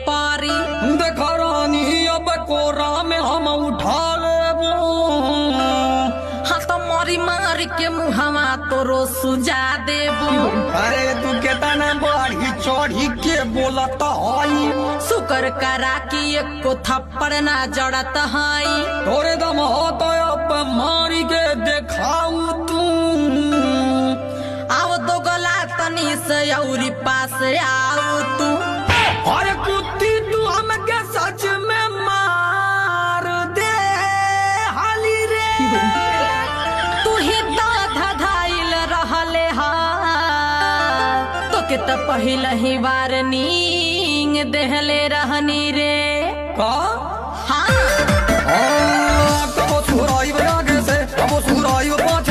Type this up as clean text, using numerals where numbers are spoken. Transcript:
पारी। देखा रानी अब कोरा में हम उठा लेबो। हाँ तो मारी मारी के मुहवा तोरो सुजा देबो। अरे तू केतना बढ़ी चढ़ी के बोलत हई। शुक्र करा कि एको थप्पड़ ना जड़त हई। तोरे दम हो तो अब मारी के देखाऊ तू। आओ दो गला तनी से औरी पास आओ तू। अरे कुत्ती तू हमके सच में मार दे हाली रे। तू ही तो धधाइल रहले हा तो के त पहिला ही वार्निंग देहले रहनी रे। का हाँ कबो सुराई बना के से कबो सुराई पाँच